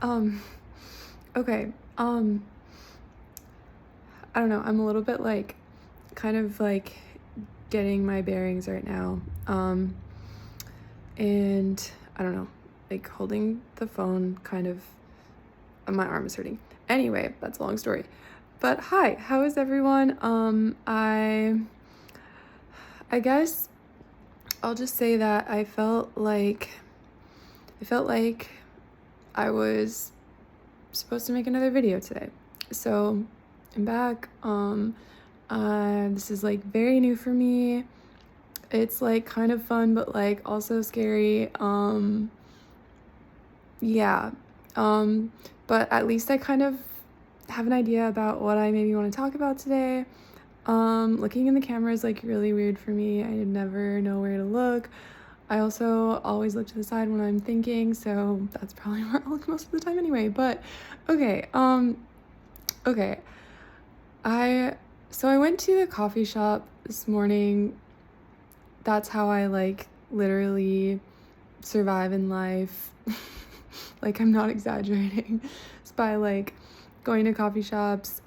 Um, okay. I don't know. I'm a little bit kind of getting my bearings right now. And I don't know, holding the phone my arm is hurting. Anyway, that's a long story. But hi, how is everyone? I guess I'll just say that I felt like I was supposed to make another video today. So I'm back. This is very new for me. It's kind of fun, but also scary. Yeah. But at least I kind of have an idea about what I maybe want to talk about today. Looking in the camera is really weird for me. I never know where to look. I also always look to the side when I'm thinking, so that's probably where I look most of the time anyway. But okay. Okay. I went to the coffee shop this morning. That's how I literally survive in life. I'm not exaggerating. It's by going to coffee shops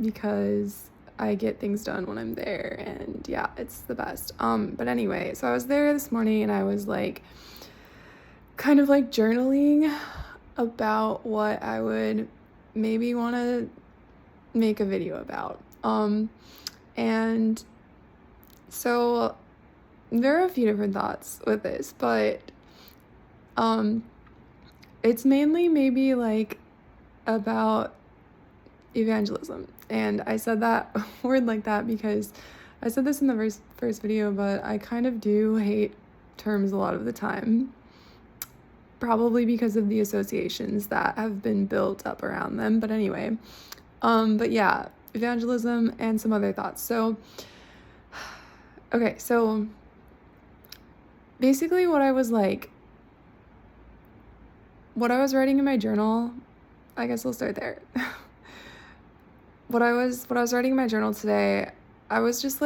because I get things done when I'm there, and yeah, it's the best. But anyway, so I was there this morning and I was kind of journaling about what I would maybe want to make a video about. And so there are a few different thoughts with this, but it's mainly maybe about evangelism. And I said that word like that because I said this in the first video, but I kind of do hate terms a lot of the time, probably because of the associations that have been built up around them. But anyway, but yeah, evangelism and some other thoughts. So okay, so basically what I was writing in my journal, I guess I'll start there. What I was writing in my journal today, I was just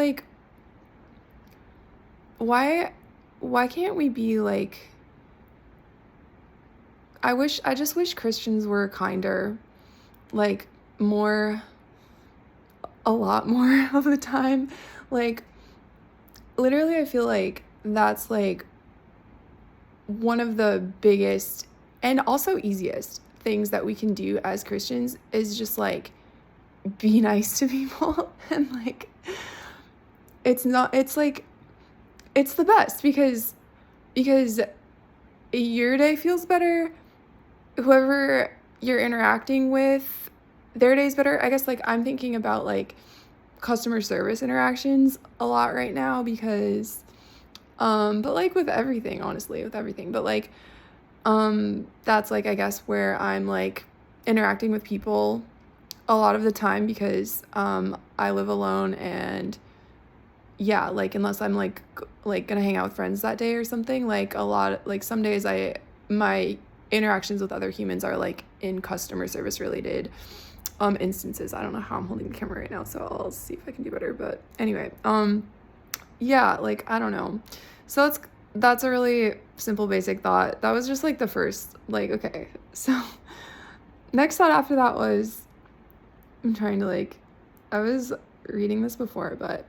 why can't we be I just wish Christians were kinder, more, a lot more of the time. Literally, I feel that's one of the biggest and also easiest things that we can do as Christians is just be nice to people. And it's the best because your day feels better, whoever you're interacting with, their day's better. I guess I'm thinking about customer service interactions a lot right now because but with everything, honestly, with everything, but that's I guess where I'm interacting with people a lot of the time because I live alone, and yeah, unless I'm gonna hang out with friends that day or something, a lot some days my interactions with other humans are in customer service related instances. I don't know how I'm holding the camera right now, so I'll see if I can do better. But anyway, yeah, I don't know. So that's a really simple, basic thought. That was just the first, okay. So next thought after that was, I'm trying to I was reading this before, but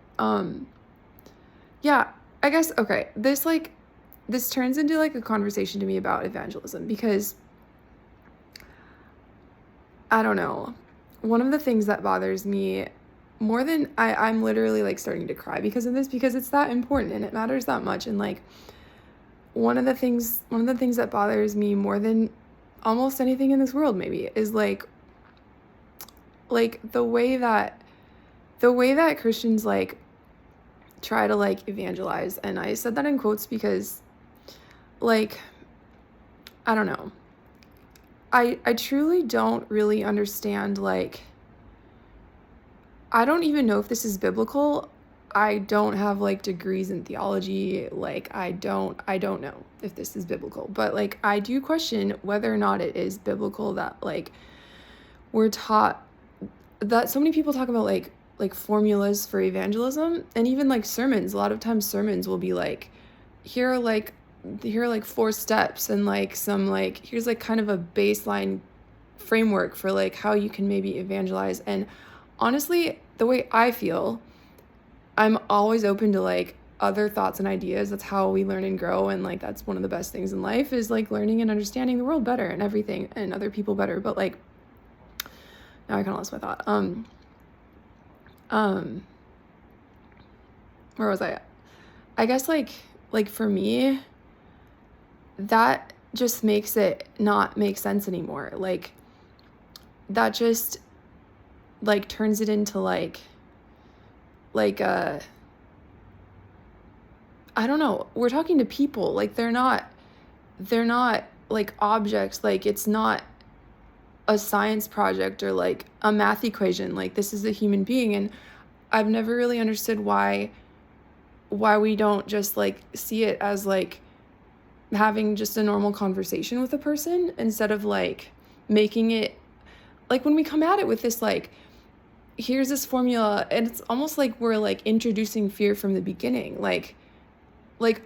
yeah, I guess, okay, this turns into a conversation to me about evangelism because I don't know. One of the things that bothers me more than I'm literally starting to cry because of this, because it's that important and it matters that much. And one of the things that bothers me more than almost anything in this world maybe is the way that Christians try to evangelize. And I said that in quotes because I don't know. I truly don't really understand, I don't even know if this is biblical. I don't have degrees in theology. I don't know if this is biblical, but I do question whether or not it is biblical that we're taught that so many people talk about formulas for evangelism, and even sermons. A lot of times sermons will be here are here are like 4 steps and like some like here's like kind of a baseline framework for like how you can maybe evangelize. And honestly, the way I feel, I'm always open to like other thoughts and ideas. That's how we learn and grow, and like that's one of the best things in life is like learning and understanding the world better and everything and other people better. But like now I kind of lost my thought. Where was I? I guess like for me, that just makes it not make sense anymore. Like that just like turns it into like I don't know, we're talking to people, like they're not like objects, like it's not a science project or like a math equation, like this is a human being. And I've never really understood why we don't just like see it as like having just a normal conversation with a person instead of like making it like when we come at it with this like here's this formula, and it's almost like we're like introducing fear from the beginning, like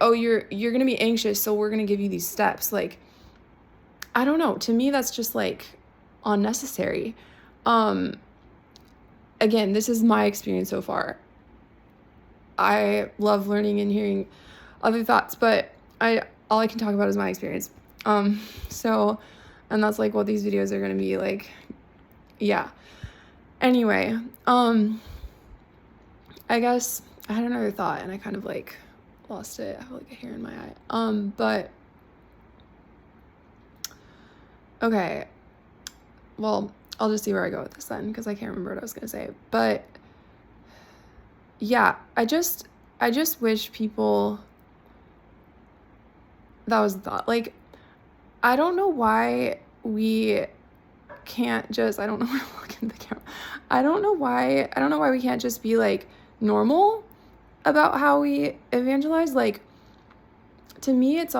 oh you're gonna be anxious, so we're gonna give you these steps. Like I don't know, to me that's just like unnecessary. Again, this is my experience so far. I love learning and hearing other thoughts, but all I can talk about is my experience. So, and that's like what these videos are gonna be like. Yeah. Anyway, I guess I had another thought and I kind of like lost it. I have like a hair in my eye. But okay. Well, I'll just see where I go with this then, because I can't remember what I was gonna say. But yeah, I just wish people, that was the thought. Like, I don't know why we can't just, I don't know where to look in the camera. I don't know why we can't just be like normal about how we evangelize. Like, to me, it's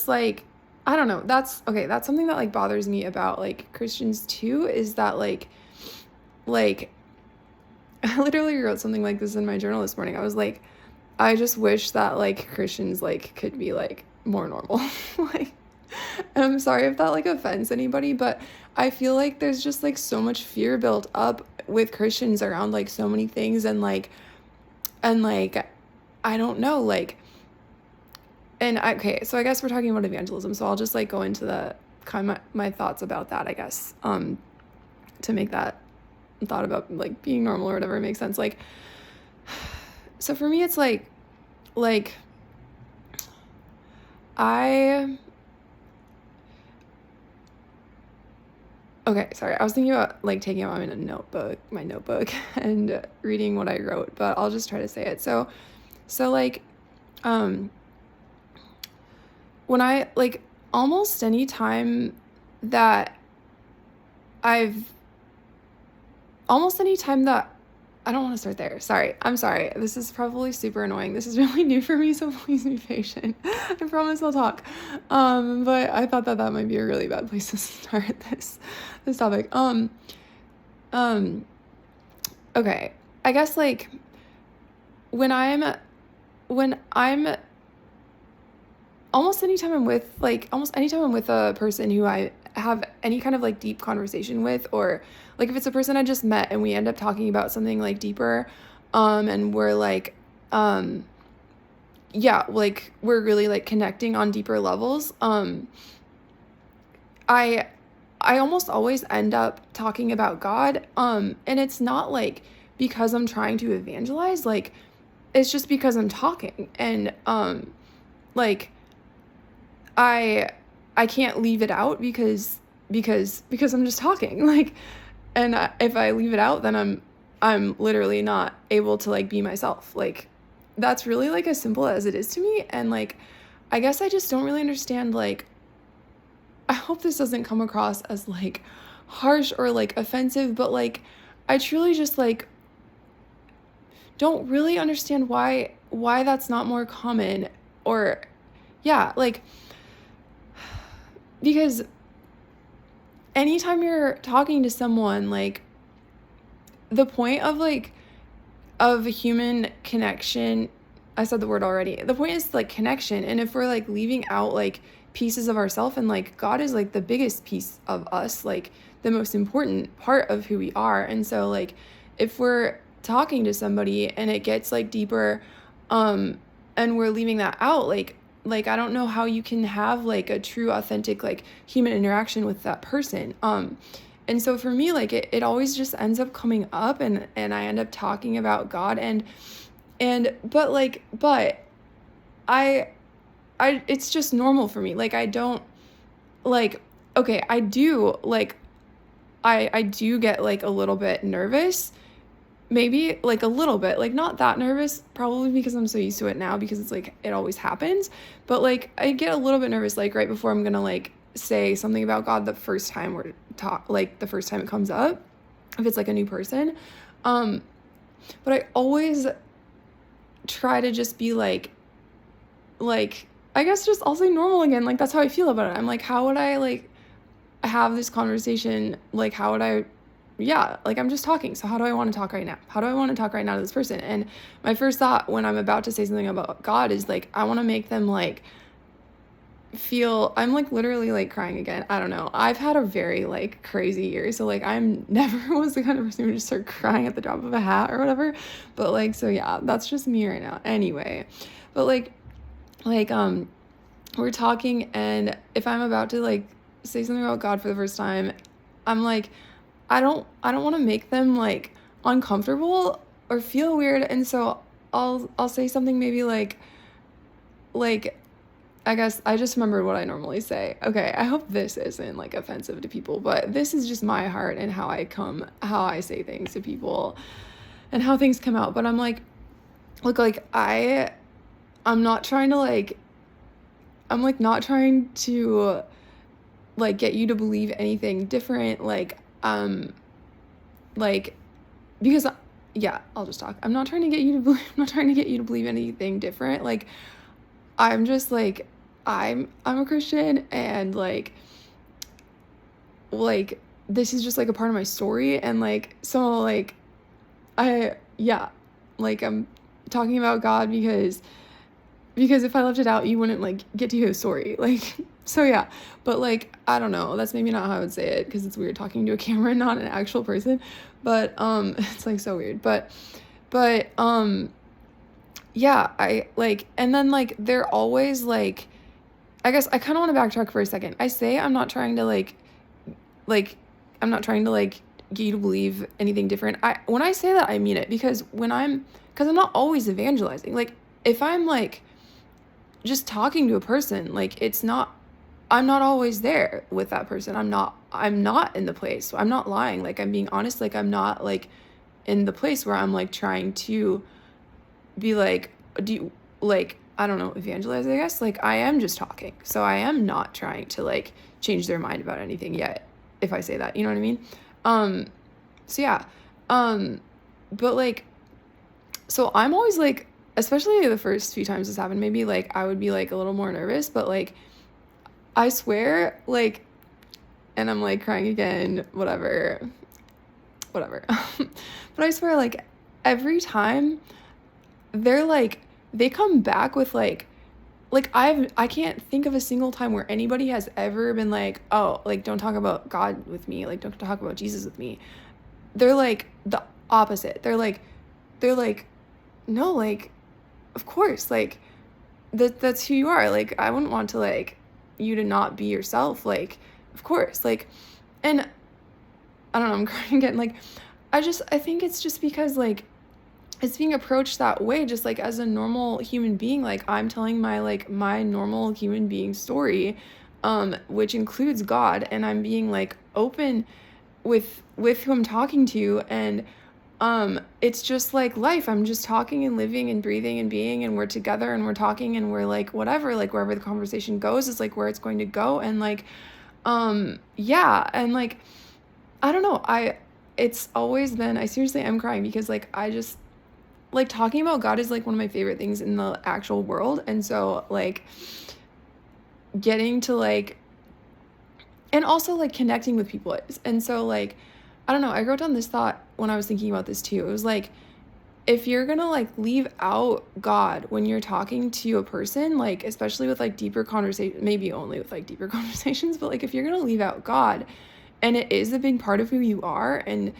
like, I don't know. That's something that like bothers me about like Christians too, is that like I literally wrote something like this in my journal this morning. I was like, I just wish that like Christians like could be like more normal. Like, and I'm sorry if that like offends anybody, but I feel like there's just like so much fear built up with Christians around like so many things, and like I don't know, like, and okay, so I guess we're talking about evangelism, so I'll just like go into the kind of my thoughts about that, I guess, to make that thought about like being normal or whatever make sense. Like, so for me, it's like okay, sorry, I was thinking about like taking out my notebook and reading what I wrote, but I'll just try to say it. So like, when I like almost any time that I don't want to start there. Sorry. I'm sorry. This is probably super annoying. This is really new for me, so please be patient. I promise I'll talk. But I thought that might be a really bad place to start this topic. Okay. I guess like when I'm almost anytime I'm with a person who I have any kind of like deep conversation with, or like if it's a person I just met and we end up talking about something like deeper, and we're like, yeah, like we're really like connecting on deeper levels, I almost always end up talking about God, and it's not like because I'm trying to evangelize, like it's just because I'm talking, and like I can't leave it out because I'm just talking, like, and if I leave it out, then I'm literally not able to like be myself. Like, that's really like as simple as it is to me. And like, I guess I just don't really understand, like, I hope this doesn't come across as like harsh or like offensive, but like I truly just like don't really understand why that's not more common, or yeah, like, because anytime you're talking to someone, like the point of a human connection I said the word already. The point is like connection. And if we're like leaving out like pieces of ourselves, and like God is like the biggest piece of us, like the most important part of who we are. And so like if we're talking to somebody and it gets like deeper, and we're leaving that out, like I don't know how you can have like a true authentic like human interaction with that person. And so for me, like it always just ends up coming up, and I end up talking about God, but I it's just normal for me. Like I don't like, okay, I do like I do get like a little bit nervous, maybe like a little bit, like not that nervous, probably because I'm so used to it now, because it's like it always happens. But like I get a little bit nervous like right before I'm gonna like say something about God the first time we're like the first time it comes up, if it's like a new person. But I always try to just be like I guess just I'll say normal again. Like that's how I feel about it. I'm like, how would I like have this conversation? Like how would I, yeah, like I'm just talking. So how do I want to talk right now? How do I want to talk right now to this person? And my first thought when I'm about to say something about God is like, I want to make them like feel, I'm like literally like crying again. I don't know. I've had a very like crazy year. So like I'm never was the kind of person who would just start crying at the drop of a hat or whatever. But like, so yeah, that's just me right now. Anyway, but like we're talking, and if I'm about to like say something about God for the first time, I'm like, I don't want to make them like uncomfortable or feel weird. And so I'll say something maybe like I guess I just remembered what I normally say. Okay, I hope this isn't like offensive to people, but this is just my heart and how I say things to people and how things come out. But I'm like, look, like I'm not trying to like, I'm like not trying to like get you to believe anything different. Like, because yeah, I'll just talk. I'm not trying to get you to believe anything different. Like, I'm just like, I'm a Christian, and like this is just like a part of my story. And like, so like, yeah, like I'm talking about God because if I left it out, you wouldn't like get to hear the story. Like, so yeah, but like, I don't know, that's maybe not how I would say it, because it's weird talking to a camera, not an actual person, but it's like so weird, but yeah, I like, and then like they're always like, I guess I kind of want to backtrack for a second. I say I'm not trying to like I'm not trying to like get you to believe anything different. When I say that, I mean it, because I'm not always evangelizing. Like if I'm like just talking to a person, like I'm not always there with that person. I'm not in the place. So I'm not lying. Like I'm being honest. Like I'm not like in the place where I'm like trying to be like, do you like, I don't know, evangelize, I guess. Like I am just talking. So I am not trying to like change their mind about anything yet, if I say that, you know what I mean? So yeah. But like, so I'm always like, especially the first few times this happened, maybe like I would be like a little more nervous, but like I swear, like, and I'm like crying again, whatever. But I swear, like every time they're like, they come back with like I can't think of a single time where anybody has ever been like, oh, like don't talk about God with me, like don't talk about Jesus with me. They're like the opposite. They're like no, like of course, like that's who you are. Like I wouldn't want to like you to not be yourself, like of course, like, and I don't know, I'm crying again. Like I think it's just because like it's being approached that way, just like as a normal human being. Like I'm telling my normal human being story, which includes God, and I'm being like open with who I'm talking to, and it's just like life. I'm just talking and living and breathing and being, and we're together and we're talking and we're like whatever, like wherever the conversation goes is like where it's going to go. And like yeah, and like I don't know, it's always been, I seriously am crying because like I just like talking about God is like one of my favorite things in the actual world. And so like getting to like, and also like connecting with people is. And so like, I don't know, I wrote down this thought when I was thinking about this too. It was like, if you're gonna like leave out God when you're talking to a person, like especially with like deeper conversation, maybe only with like deeper conversations, but like if you're gonna leave out God and it is a big part of who you are, and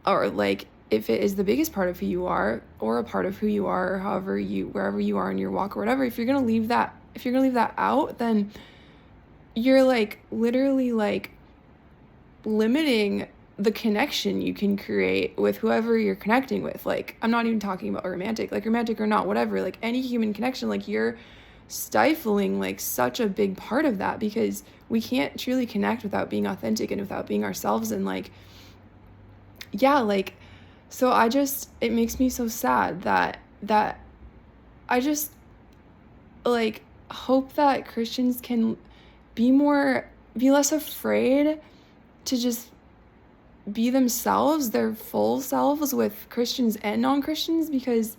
or like if it is the biggest part of who you are, or a part of who you are, or however you, wherever you are in your walk or whatever, if you're gonna leave that out, then you're like literally like limiting the connection you can create with whoever you're connecting with. Like, I'm not even talking about romantic or not, whatever, like any human connection, like you're stifling like such a big part of that, because we can't truly connect without being authentic and without being ourselves. And like, yeah, like, so it makes me so sad that I just like hope that Christians can be less afraid to just be themselves, their full selves, with Christians and non-Christians, because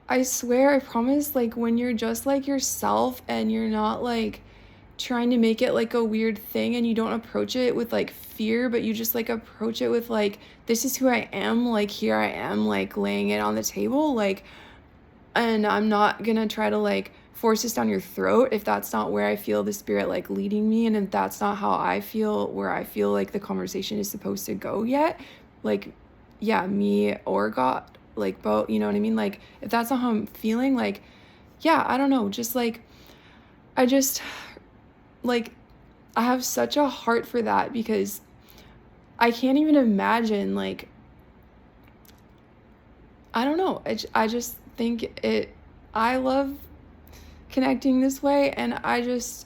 I swear, I promise, like when you're just like yourself and you're not like trying to make it like a weird thing, and you don't approach it with like fear, but you just like approach it with like, this is who I am, like here I am, like laying it on the table, like, and I'm not gonna try to like force this down your throat if that's not where I feel the Spirit like leading me, and if that's not how I feel, where I feel like the conversation is supposed to go yet, like, yeah, me or God, like both, you know what I mean? Like if that's not how I'm feeling, like, yeah, I don't know, just like, I just like, I have such a heart for that, because I can't even imagine, like, I don't know, I just think I love connecting this way, and I just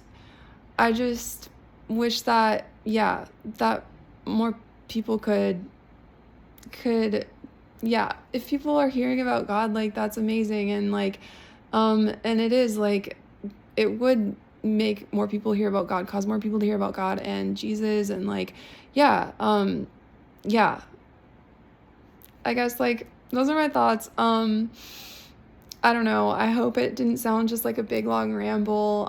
wish that, yeah, that more people could, yeah, if people are hearing about God, like that's amazing, and like, and it is like, it would make more people hear about God, cause more people to hear about God and Jesus, and like, yeah, yeah, I guess like those are my thoughts. I don't know, I hope it didn't sound just like a big long ramble.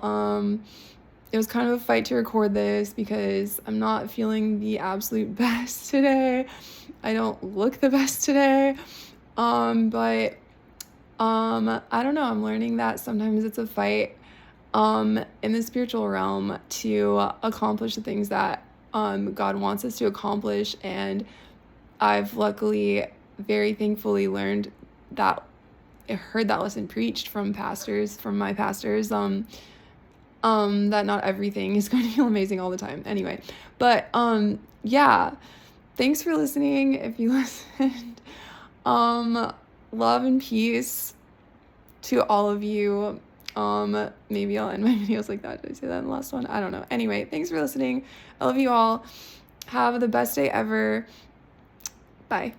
It was kind of a fight to record this because I'm not feeling the absolute best today. I don't look the best today. But I don't know, I'm learning that sometimes it's a fight in the spiritual realm to accomplish the things that God wants us to accomplish, and I've luckily very thankfully learned that, heard that lesson preached from my pastors, that not everything is going to feel amazing all the time. Anyway, but yeah, thanks for listening if you listened. Love and peace to all of you. Maybe I'll end my videos like that. Did I say that in the last one? I don't know. Anyway, thanks for listening. I love you all. Have the best day ever. Bye.